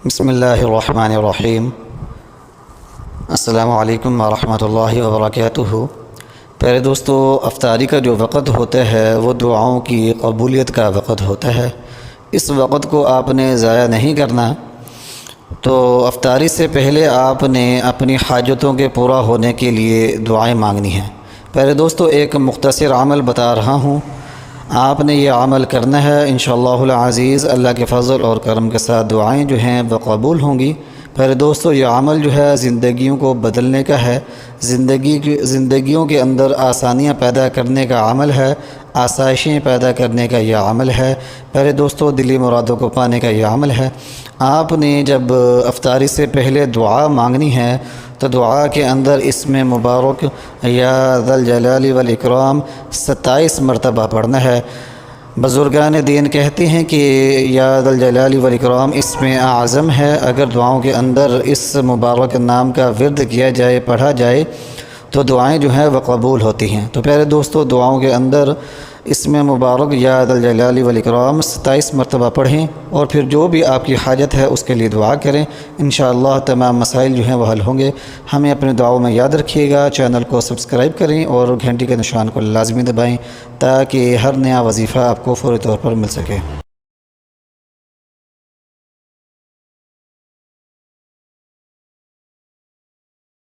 بسم اللہ الرحمن الرحیم۔ السلام علیکم ورحمۃ اللہ وبرکاتہ۔ پیارے دوستو، افطاری کا جو وقت ہوتا ہے وہ دعاؤں کی قبولیت کا وقت ہوتا ہے۔ اس وقت کو آپ نے ضائع نہیں کرنا۔ تو افطاری سے پہلے آپ نے اپنی حاجتوں کے پورا ہونے کے لیے دعائیں مانگنی ہیں۔ پیارے دوستو، ایک مختصر عمل بتا رہا ہوں، آپ نے یہ عمل کرنا ہے، انشاءاللہ العزیز اللہ کے فضل اور کرم کے ساتھ دعائیں جو ہیں وہ قبول ہوں گی۔ پیارے دوستو، یہ عمل جو ہے زندگیوں کو بدلنے کا ہے، زندگیوں کے اندر آسانیاں پیدا کرنے کا عمل ہے، آسائشیں پیدا کرنے کا یہ عمل ہے۔ پیارے دوستو، دلی مرادوں کو پانے کا یہ عمل ہے۔ آپ نے جب افطاری سے پہلے دعا مانگنی ہے تو دعا کے اندر اسم مبارک یا ذی الجلال والاکرام 27 مرتبہ پڑھنا ہے۔ بزرگان دین کہتے ہیں کہ یا ذی الجلال والاکرام اسم اعظم ہے، اگر دعاؤں کے اندر اس مبارک نام کا ورد کیا جائے، پڑھا جائے تو دعائیں جو ہیں وہ قبول ہوتی ہیں۔ تو پیارے دوستو، دعاؤں کے اندر اسم مبارک یا ذی الجلال والاکرام 27 مرتبہ پڑھیں، اور پھر جو بھی آپ کی حاجت ہے اس کے لیے دعا کریں۔ انشاءاللہ تمام مسائل جو ہیں وہ حل ہوں گے۔ ہمیں اپنے دعاؤں میں یاد رکھیے گا، چینل کو سبسکرائب کریں اور گھنٹی کے نشان کو لازمی دبائیں تاکہ ہر نیا وظیفہ آپ کو فوری طور پر مل سکے۔